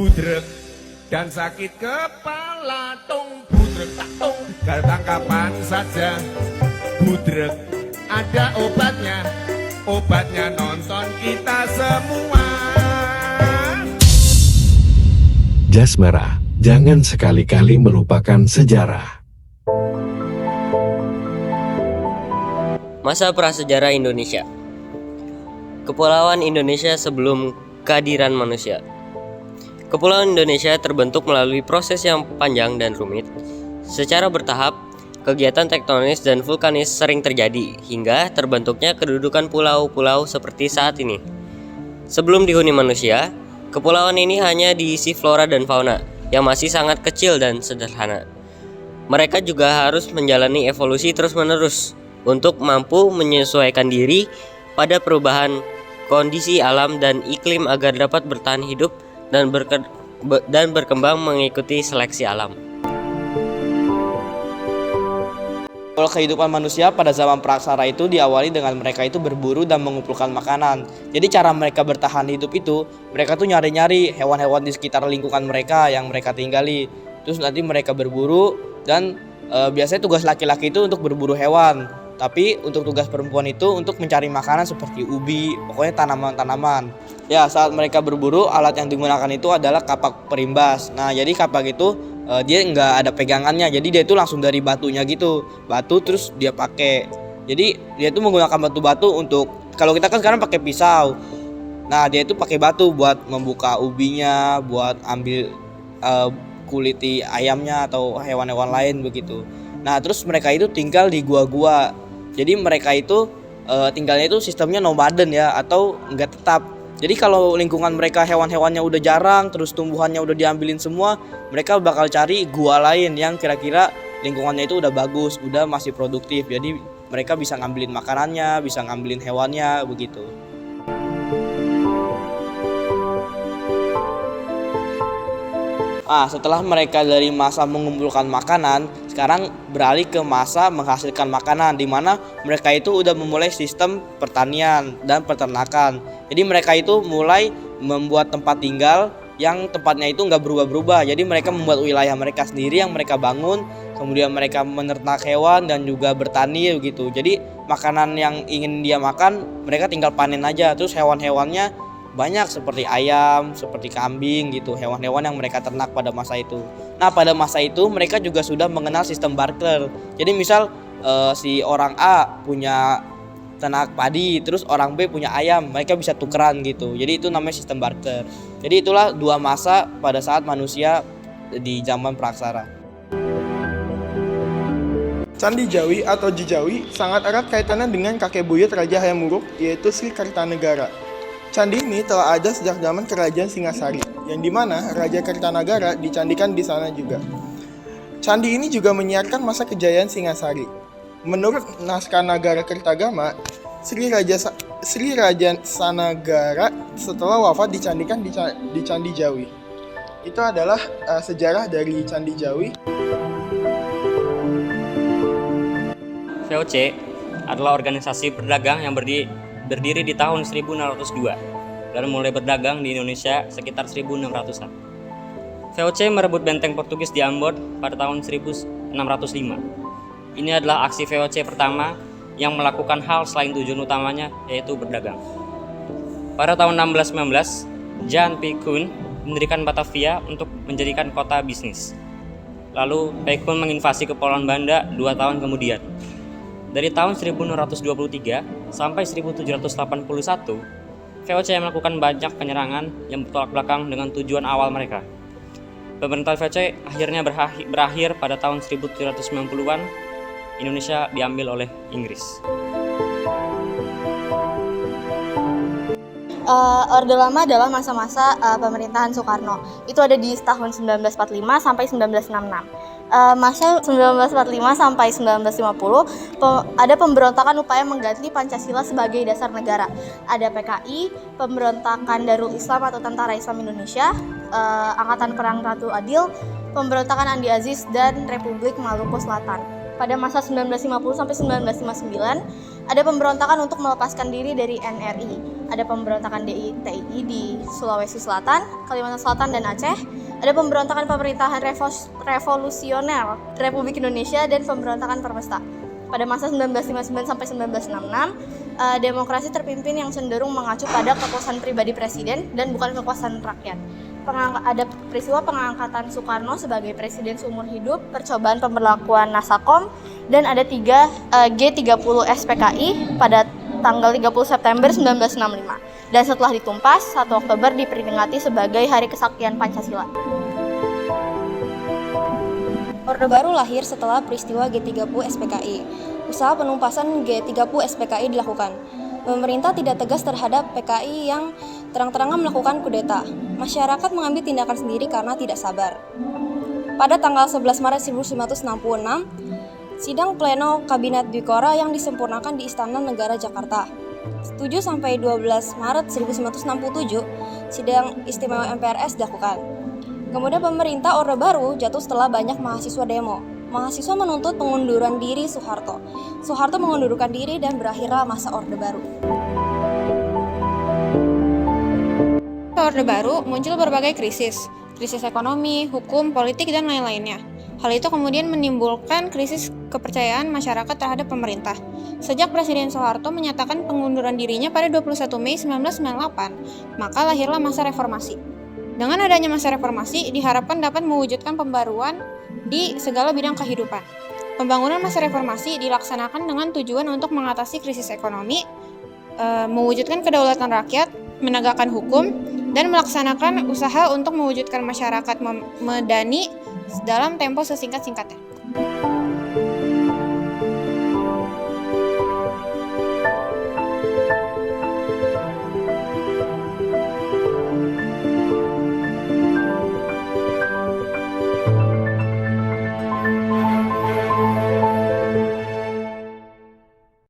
budrek dan sakit kepala tung budrek tak tung datang kapan saja budrek ada obatnya nonton kita semua. Jas merah, jangan sekali-kali melupakan sejarah. Masa prasejarah Indonesia. Kepulauan Indonesia sebelum kehadiran manusia. Kepulauan Indonesia terbentuk melalui proses yang panjang dan rumit. Secara bertahap, kegiatan tektonis dan vulkanis sering terjadi hingga terbentuknya kedudukan pulau-pulau seperti saat ini. Sebelum dihuni manusia, kepulauan ini hanya diisi flora dan fauna yang masih sangat kecil dan sederhana. Mereka juga harus menjalani evolusi terus-menerus untuk mampu menyesuaikan diri pada perubahan kondisi alam dan iklim agar dapat bertahan hidup dan berkembang mengikuti seleksi alam. Pola kehidupan manusia pada zaman praksara itu diawali dengan mereka itu berburu dan mengumpulkan makanan. Jadi cara mereka bertahan hidup itu, mereka tuh nyari-nyari hewan-hewan di sekitar lingkungan mereka yang mereka tinggali. Terus nanti mereka berburu dan biasanya tugas laki-laki itu untuk berburu hewan. Tapi untuk tugas perempuan itu untuk mencari makanan seperti ubi, pokoknya tanaman-tanaman. Ya, saat mereka berburu, alat yang digunakan itu adalah kapak perimbas. Nah, jadi kapak itu dia nggak ada pegangannya, jadi dia itu langsung dari batunya gitu. Batu terus dia pakai. Jadi dia itu menggunakan batu-batu untuk, kalau kita kan sekarang pakai pisau. Nah, dia itu pakai batu buat membuka ubinya, buat ambil kulit ayamnya atau hewan-hewan lain begitu. Nah, terus mereka itu tinggal di gua-gua. Jadi mereka itu tinggalnya itu sistemnya nomaden ya, atau enggak tetap. Jadi kalau lingkungan mereka hewan-hewannya udah jarang, terus tumbuhannya udah diambilin semua, mereka bakal cari gua lain yang kira-kira lingkungannya itu udah bagus, udah masih produktif. Jadi mereka bisa ngambilin makanannya, bisa ngambilin hewannya begitu. Setelah mereka dari masa mengumpulkan makanan, sekarang beralih ke masa menghasilkan makanan, di mana mereka itu udah memulai sistem pertanian dan peternakan. Jadi mereka itu mulai membuat tempat tinggal yang tempatnya itu nggak berubah-berubah. Jadi mereka membuat wilayah mereka sendiri yang mereka bangun, kemudian mereka menernak hewan dan juga bertani begitu. Jadi makanan yang ingin dia makan, mereka tinggal panen aja. Terus hewan-hewannya banyak seperti ayam, seperti kambing gitu, hewan-hewan yang mereka ternak pada masa itu. Nah, pada masa itu mereka juga sudah mengenal sistem barter. Jadi misal si orang A punya ternak padi, terus orang B punya ayam, mereka bisa tukeran gitu. Jadi itu namanya sistem barter. Jadi itulah dua masa pada saat manusia di zaman praksara. Candi Jawi atau Jijawi sangat erat kaitannya dengan kakek buyut Raja Hayam Wuruk, yaitu Sri Kartanegara. Candi ini telah ada sejak zaman Kerajaan Singasari, yang dimana Raja Kartanagara dicandikan di sana juga. Candi ini juga menyiarkan masa kejayaan Singasari. Menurut naskah Nagara Kertagama, Sri Raja Sanagara setelah wafat dicandikan di Candi Jawi. Itu adalah sejarah dari Candi Jawi. VOC adalah organisasi berdagang yang berdiri di tahun 1602 dan mulai berdagang di Indonesia sekitar 1600-an. VOC merebut benteng Portugis di Ambon pada tahun 1605. Ini adalah aksi VOC pertama yang melakukan hal selain tujuan utamanya, yaitu berdagang. Pada tahun 1619, Jan Peekun mendirikan Batavia untuk menjadikan kota bisnis. Lalu Peekun menginvasi Kepulauan Banda 2 tahun kemudian. Dari tahun 1623 sampai 1781, VOC melakukan banyak penyerangan yang bertolak belakang dengan tujuan awal mereka. Pemerintahan VOC akhirnya berakhir pada tahun 1790-an. Indonesia diambil oleh Inggris. Orde Lama adalah masa-masa pemerintahan Soekarno. Itu ada di tahun 1945 sampai 1966. Masa 1945 sampai 1950 ada pemberontakan upaya mengganti Pancasila sebagai dasar negara. Ada PKI, pemberontakan Darul Islam atau Tentara Islam Indonesia, Angkatan Perang Ratu Adil, pemberontakan Andi Aziz, dan Republik Maluku Selatan. Pada masa 1950 sampai 1959 Ada pemberontakan untuk melepaskan diri dari NRI. Ada pemberontakan DITI di Sulawesi Selatan, Kalimantan Selatan, dan Aceh. Ada pemberontakan pemerintahan revolusioner Republik Indonesia dan pemberontakan Permesta. Pada masa 1959 sampai 1966, demokrasi terpimpin yang cenderung mengacu pada kekuasaan pribadi presiden dan bukan kekuasaan rakyat. Ada peristiwa pengangkatan Soekarno sebagai presiden seumur hidup, percobaan pemberlakuan Nasakom, dan ada G30 SPKI pada tanggal 30 September 1965. Dan setelah ditumpas, 1 Oktober diperingati sebagai Hari Kesaktian Pancasila. Orde Baru lahir setelah peristiwa G30 SPKI. Usaha penumpasan G30 SPKI dilakukan. Pemerintah tidak tegas terhadap PKI yang terang-terangan melakukan kudeta. Masyarakat mengambil tindakan sendiri karena tidak sabar. Pada tanggal 11 Maret 1966, sidang pleno Kabinet Dwikora yang disempurnakan di Istana Negara Jakarta. 7 sampai 12 Maret 1967, sidang istimewa MPRS dilakukan. Kemudian pemerintah Orde Baru jatuh setelah banyak mahasiswa demo. Mahasiswa menuntut pengunduran diri Soeharto. Soeharto mengundurkan diri dan berakhirlah masa Orde Baru. Orde Baru muncul berbagai krisis ekonomi, hukum, politik, dan lain-lainnya. Hal itu kemudian menimbulkan krisis kepercayaan masyarakat terhadap pemerintah. Sejak Presiden Soeharto menyatakan pengunduran dirinya pada 21 Mei 1998, maka lahirlah masa reformasi. Dengan adanya masa reformasi, diharapkan dapat mewujudkan pembaruan di segala bidang kehidupan. Pembangunan masa reformasi dilaksanakan dengan tujuan untuk mengatasi krisis ekonomi, mewujudkan kedaulatan rakyat, menegakkan hukum, dan melaksanakan usaha untuk mewujudkan masyarakat medani dalam tempo sesingkat-singkatnya.